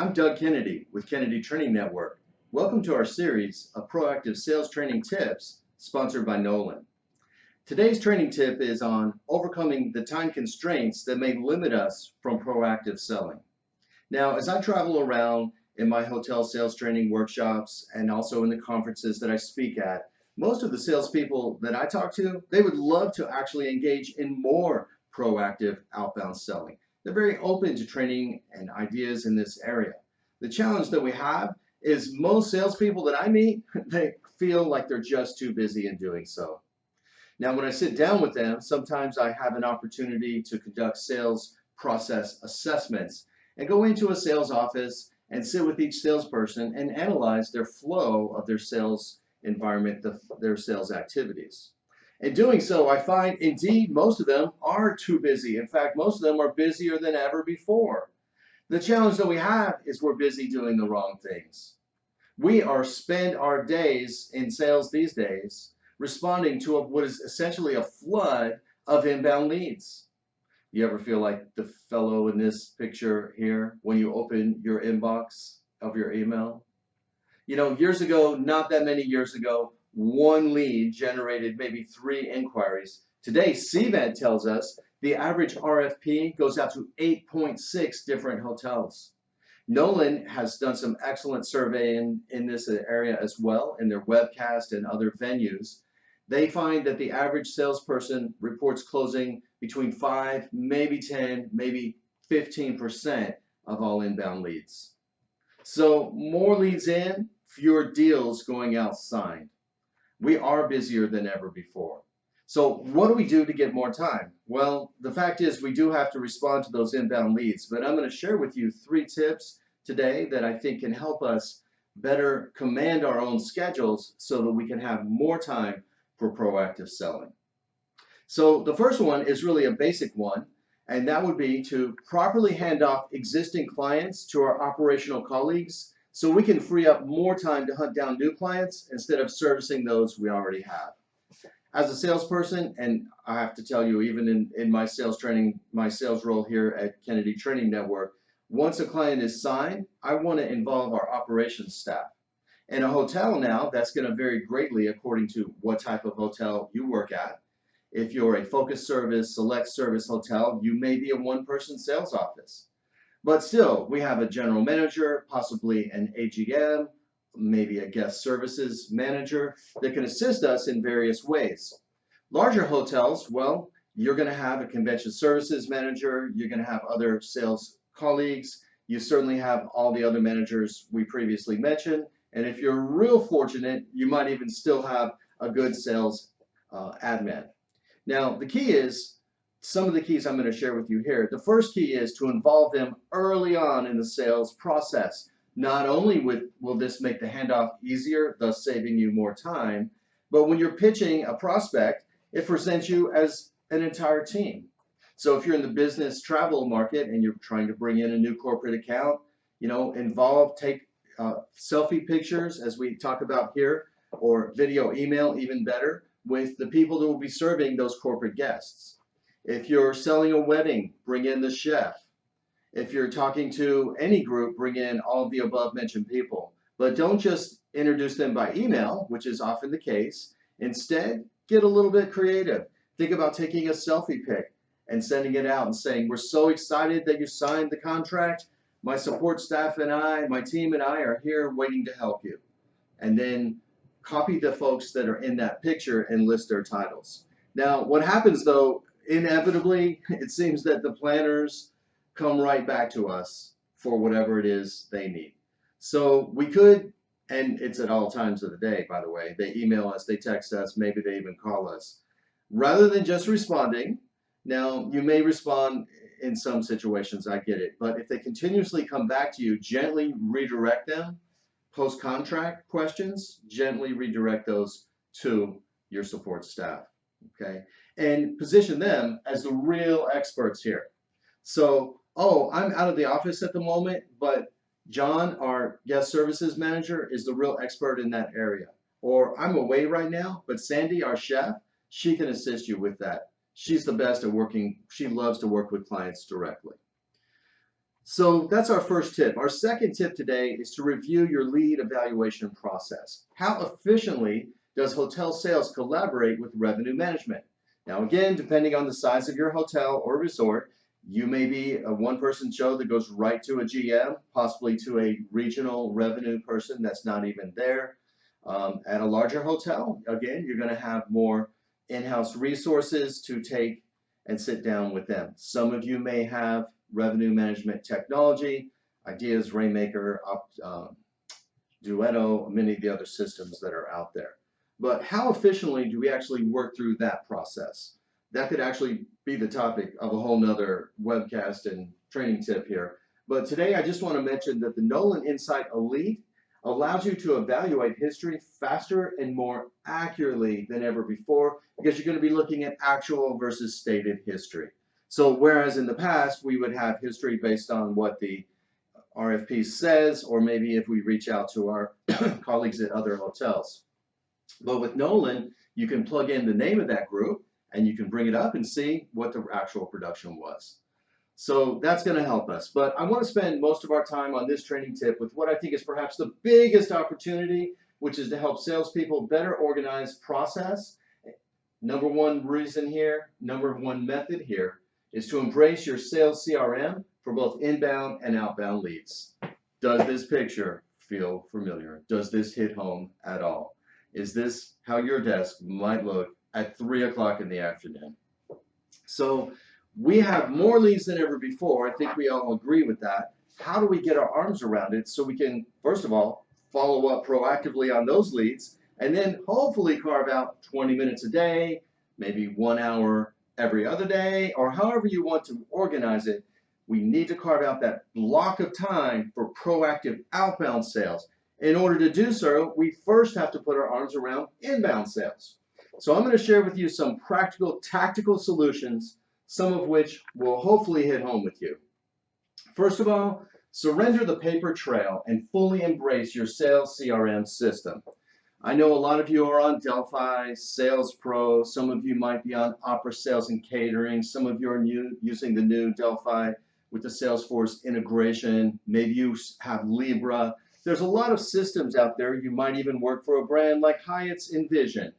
I'm Doug Kennedy with Kennedy Training Network. Welcome to our series of proactive sales training tips sponsored by Knowland. Today's training tip is on overcoming the time constraints that may limit us from proactive selling. Now, as I travel around in my hotel sales training workshops and also in the conferences that I speak at, most of the salespeople that I talk to, they would love to actually engage in more proactive outbound selling. They're very open to training and ideas in this area. The challenge that we have is most salespeople that I meet, they feel like they're just too busy in doing so. Now, when I sit down with them, sometimes I have an opportunity to conduct sales process assessments and go into a sales office and sit with each salesperson and analyze their flow of their sales environment, their sales activities. In doing so, I find indeed most of them are too busy. In fact, most of them are busier than ever before. The challenge that we have is we're busy doing the wrong things. We spend our days in sales these days responding to what is essentially a flood of inbound leads. You ever feel like the fellow in this picture here when you open your inbox of your email? You know, years ago, not that many years ago, one lead generated maybe 3 inquiries. Today, CVET tells us the average RFP goes out to 8.6 different hotels. Knowland has done some excellent surveying in this area as well in their webcast and other venues. They find that the average salesperson reports closing between 5, maybe 10, maybe 15% of all inbound leads. So more leads in, fewer deals going out signed. We are busier than ever before. So what do we do to get more time? Well, the fact is we do have to respond to those inbound leads, but I'm going to share with you 3 tips today that I think can help us better command our own schedules so that we can have more time for proactive selling. So the first one is really a basic one, and that would be to properly hand off existing clients to our operational colleagues so we can free up more time to hunt down new clients instead of servicing those we already have. As a salesperson, and I have to tell you, even in my sales training, my sales role here at Kennedy Training Network, once a client is signed, I want to involve our operations staff. In a hotel now, that's going to vary greatly according to what type of hotel you work at. If you're a focus service, select service hotel, you may be a one-person sales office. But still, we have a general manager, possibly an AGM, maybe a guest services manager that can assist us in various ways. Larger hotels, well, you're going to have a convention services manager, you're going to have other sales colleagues, you certainly have all the other managers we previously mentioned, and if you're real fortunate, you might even still have a good sales admin. Now, the key is, some of the keys I'm going to share with you here. The first key is to involve them early on in the sales process. Not only will this make the handoff easier, thus saving you more time, but when you're pitching a prospect, it presents you as an entire team. So if you're in the business travel market and you're trying to bring in a new corporate account, take selfie pictures as we talk about here, or video email, even better, with the people that will be serving those corporate guests. If you're selling a wedding, bring in the chef. If you're talking to any group, bring in all of the above mentioned people. But don't just introduce them by email, which is often the case. Instead, get a little bit creative. Think about taking a selfie pic and sending it out and saying, we're so excited that you signed the contract. My support staff and I, my team and I are here waiting to help you. And then copy the folks that are in that picture and list their titles. Now, what happens though, inevitably, it seems that the planners come right back to us for whatever it is they need. So we could, and it's at all times of the day, by the way, they email us, they text us, maybe they even call us. Rather than just responding, now you may respond in some situations, I get it, but if they continuously come back to you, gently redirect them. Post-contract questions, gently redirect those to your support staff, okay? And position them as the real experts here. So, oh, I'm out of the office at the moment, but John, our guest services manager, is the real expert in that area. Or I'm away right now, but Sandy, our chef, she can assist you with that. She's the best at working. She loves to work with clients directly. So that's our first tip. Our second tip today is to review your lead evaluation process. How efficiently does hotel sales collaborate with revenue management? Now, again, depending on the size of your hotel or resort, you may be a one-person show that goes right to a GM, possibly to a regional revenue person that's not even there. At a larger hotel, again, you're going to have more in-house resources to take and sit down with them. Some of you may have revenue management technology, Ideas, Rainmaker, Duetto, many of the other systems that are out there. But how efficiently do we actually work through that process? That could actually be the topic of a whole nother webcast and training tip here. But today I just want to mention that the Knowland Insight Elite allows you to evaluate history faster and more accurately than ever before, because you're going to be looking at actual versus stated history. So whereas in the past we would have history based on what the RFP says, or maybe if we reach out to our colleagues at other hotels. But with Knowland, you can plug in the name of that group and you can bring it up and see what the actual production was. So that's going to help us. But I want to spend most of our time on this training tip with what I think is perhaps the biggest opportunity, which is to help salespeople better organize process. Number one reason here, number one method here, is to embrace your sales CRM for both inbound and outbound leads. Does this picture feel familiar? Does this hit home at all? Is this how your desk might look at 3 o'clock in the afternoon? So we have more leads than ever before. I think we all agree with that. How do we get our arms around it so we can, first of all, follow up proactively on those leads, and then hopefully carve out 20 minutes a day, maybe 1 hour every other day, or however you want to organize it. We need to carve out that block of time for proactive outbound sales. In order to do so, we first have to put our arms around inbound sales. So I'm going to share with you some practical, tactical solutions, some of which will hopefully hit home with you. First of all, surrender the paper trail and fully embrace your sales CRM system. I know a lot of you are on Delphi, Sales Pro, some of you might be on Opera Sales and Catering, some of you are using the new Delphi with the Salesforce integration, maybe you have Libra. There's a lot of systems out there. You might even work for a brand like Hyatt's Envision.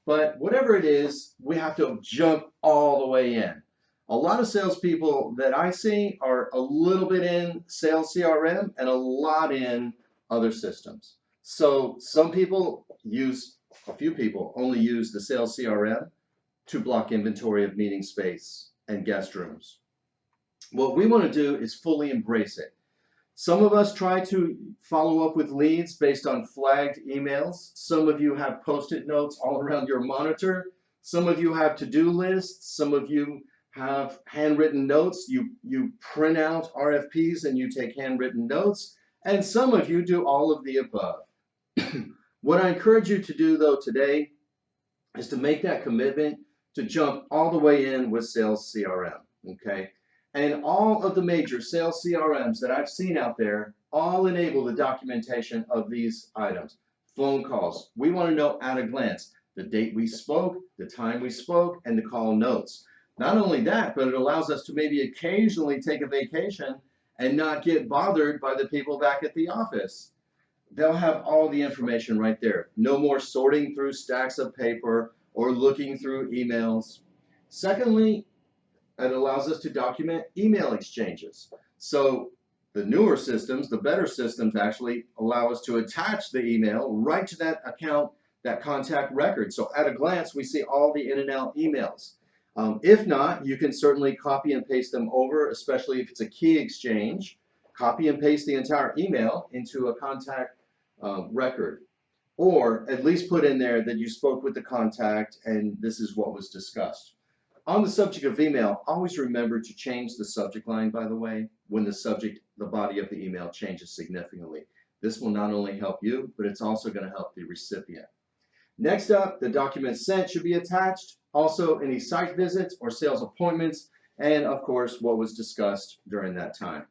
But whatever it is, we have to jump all the way in. A lot of salespeople that I see are a little bit in sales CRM and a lot in other systems. So some people a few people only use the sales CRM to block inventory of meeting space and guest rooms. What we want to do is fully embrace it. Some of us try to follow up with leads based on flagged emails. Some of you have Post-it notes all around your monitor. Some of you have to-do lists. Some of you have handwritten notes. You print out RFPs and you take handwritten notes. And some of you do all of the above. What I encourage you to do, though, today is to make that commitment to jump all the way in with Sales CRM, okay? And all of the major sales CRMs that I've seen out there all enable the documentation of these items. Phone calls. We want to know at a glance the date we spoke, the time we spoke, and the call notes. Not only that, but it allows us to maybe occasionally take a vacation and not get bothered by the people back at the office. They'll have all the information right there. No more sorting through stacks of paper or looking through emails. Secondly, it allows us to document email exchanges. So the newer systems, the better systems actually allow us to attach the email right to that account, that contact record. So at a glance, we see all the in and out emails. If not, you can certainly copy and paste them over, especially if it's a key exchange. Copy and paste the entire email into a contact record, or at least put in there that you spoke with the contact and this is what was discussed. On the subject of email, always remember to change the subject line, by the way, when the body of the email changes significantly. This will not only help you, but it's also going to help the recipient. Next up, the document sent should be attached. Also, any site visits or sales appointments, and of course, what was discussed during that time.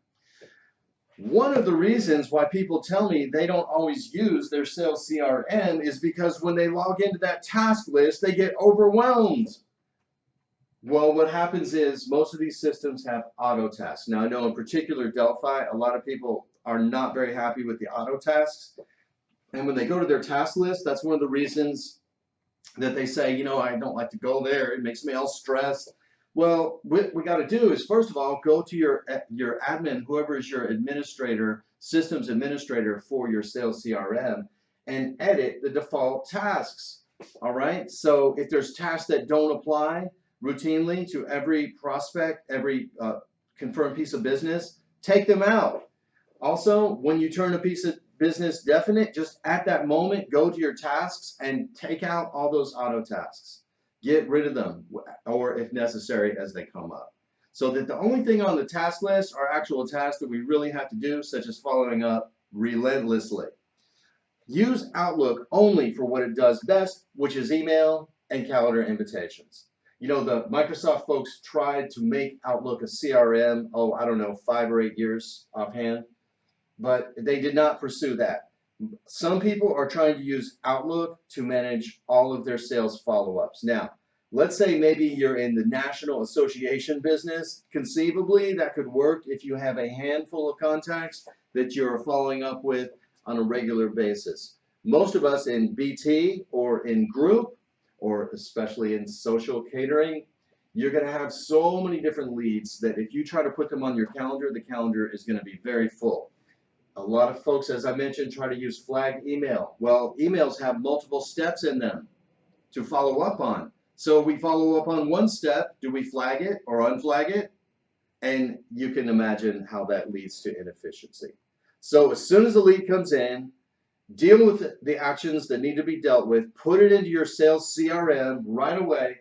One of the reasons why people tell me they don't always use their sales CRM is because when they log into that task list, they get overwhelmed. Well, what happens is most of these systems have auto tasks. Now, I know in particular Delphi, a lot of people are not very happy with the auto tasks. And when they go to their task list, that's one of the reasons that they say, you know, I don't like to go there. It makes me all stressed. Well, what we got to do is, first of all, go to your admin, whoever is your administrator, systems administrator for your sales CRM, and edit the default tasks. All right. So if there's tasks that don't apply routinely to every prospect, every confirmed piece of business, take them out. Also, when you turn a piece of business definite, just at that moment, go to your tasks and take out all those auto tasks. Get rid of them, or if necessary, as they come up. So that the only thing on the task list are actual tasks that we really have to do, such as following up relentlessly. Use Outlook only for what it does best, which is email and calendar invitations. You know, the Microsoft folks tried to make Outlook a CRM, oh, I don't know, 5 or 8 years offhand, but they did not pursue that. Some people are trying to use Outlook to manage all of their sales follow-ups. Now, let's say maybe you're in the National Association business. Conceivably, that could work if you have a handful of contacts that you're following up with on a regular basis. Most of us in BT or in group, or especially in social catering, you're going to have so many different leads that if you try to put them on your calendar, the calendar is going to be very full. A lot of folks, as I mentioned, try to use flagged email. Well, emails have multiple steps in them to follow up on. So we follow up on one step, do we flag it or unflag it? And you can imagine how that leads to inefficiency. So as soon as the lead comes in, deal with the actions that need to be dealt with, put it into your sales CRM right away,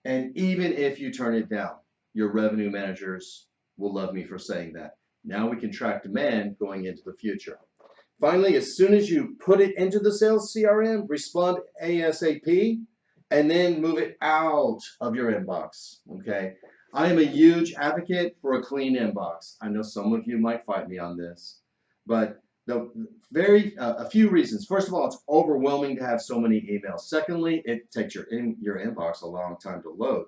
and even if you turn it down, your revenue managers will love me for saying that. Now we can track demand going into the future. Finally, as soon as you put it into the sales CRM, respond ASAP, and then move it out of your inbox, okay? I am a huge advocate for a clean inbox. I know some of you might fight me on this, but a few reasons. First of all, it's overwhelming to have so many emails. Secondly, it takes your inbox a long time to load.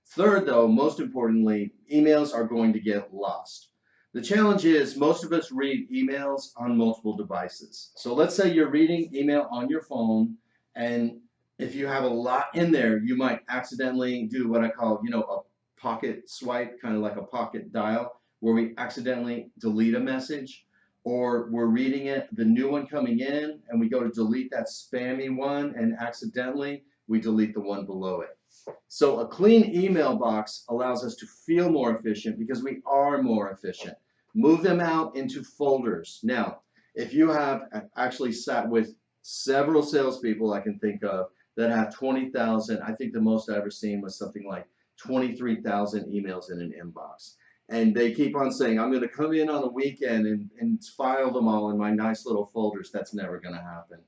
Third, though, most importantly, emails are going to get lost. The challenge is most of us read emails on multiple devices. So let's say you're reading email on your phone, and if you have a lot in there, you might accidentally do what I call, you know, a pocket swipe, kind of like a pocket dial, where we accidentally delete a message, or we're reading it, the new one coming in, and we go to delete that spammy one, and accidentally we delete the one below it. So a clean email box allows us to feel more efficient because we are more efficient. Move them out into folders. Now, if you have actually sat with several salespeople I can think of that have 20,000, I think the most I ever seen was something like 23,000 emails in an inbox. And they keep on saying, I'm going to come in on a weekend and file them all in my nice little folders. That's never going to happen.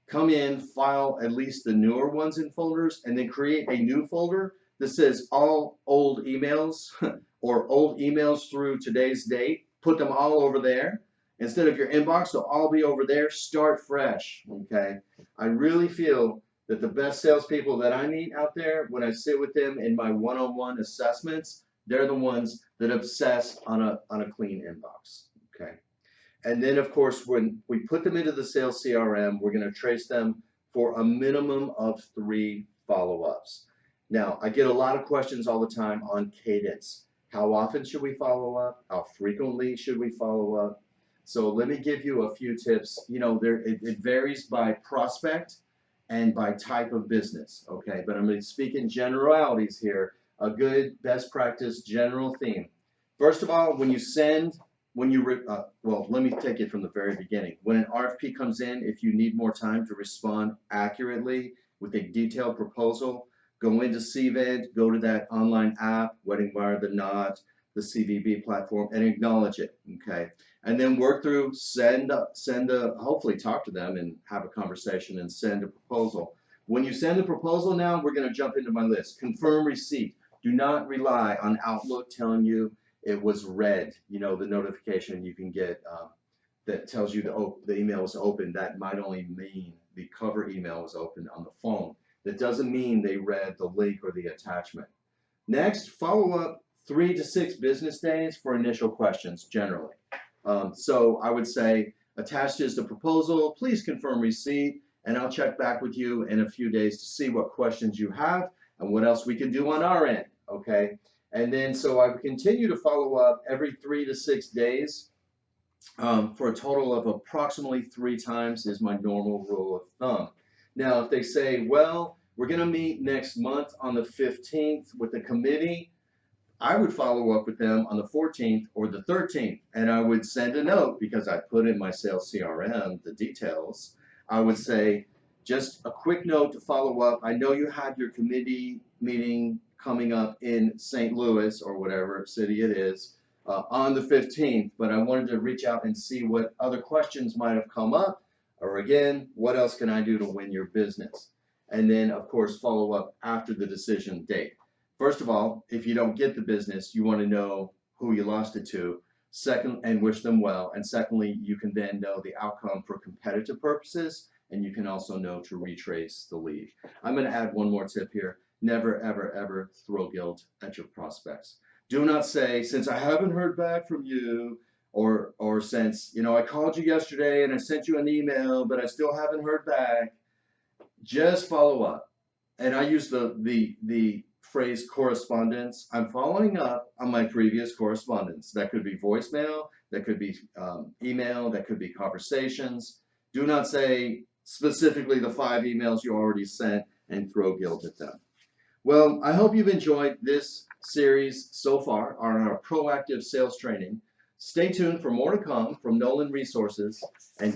Come in, file at least the newer ones in folders, and then create a new folder that says all old emails or old emails through today's date. Put them all over there. Instead of your inbox, they'll all be over there. Start fresh, okay? I really feel that the best salespeople that I meet out there, when I sit with them in my one-on-one assessments, they're the ones that obsess on a clean inbox, okay? And then, of course, when we put them into the sales CRM, we're going to trace them for a minimum of 3 follow-ups. Now, I get a lot of questions all the time on cadence. How often should we follow up? How frequently should we follow up? So let me give you a few tips. You know, it varies by prospect and by type of business, okay? But I'm going to speak in generalities here, a good best practice general theme. First of all, when you send, well, let me take it from the very beginning. When an RFP comes in, if you need more time to respond accurately with a detailed proposal, go into CVent, go to that online app, Wedding Wire, the Knot, the CVB platform, and acknowledge it, okay? And then work through, hopefully talk to them and have a conversation and send a proposal. When you send the proposal now, we're going to jump into my list. Confirm receipt. Do not rely on Outlook telling you it was read. You know, the notification you can get that tells you the email was open. That might only mean the cover email was opened on the phone. That doesn't mean they read the link or the attachment. Next, follow up 3 to 6 business days for initial questions generally. So I would say attached is the proposal, please confirm receipt, and I'll check back with you in a few days to see what questions you have and what else we can do on our end, okay? And then so I would continue to follow up every 3 to 6 days for a total of approximately 3 times is my normal rule of thumb. Now, if they say, well, we're going to meet next month on the 15th with the committee, I would follow up with them on the 14th or the 13th, and I would send a note because I put in my sales CRM the details. I would say, just a quick note to follow up. I know you had your committee meeting coming up in St. Louis or whatever city it is on the 15th, but I wanted to reach out and see what other questions might have come up, or again, what else can I do to win your business? And then, of course, follow up after the decision date. First of all, if you don't get the business, you want to know who you lost it to. Second, and wish them well. And secondly, you can then know the outcome for competitive purposes, and you can also know to retrace the lead. I'm going to add one more tip here. Never, ever, ever throw guilt at your prospects. Do not say, since I haven't heard back from you, or since, you know, I called you yesterday and I sent you an email, but I still haven't heard back. Just follow up. And I use the phrase correspondence. I'm following up on my previous correspondence. That could be voicemail, that could be email, that could be conversations. Do not say specifically the 5 emails you already sent and throw guilt at them. Well, I hope you've enjoyed this series so far on our proactive sales training. Stay tuned for more to come from Knowland Resources. And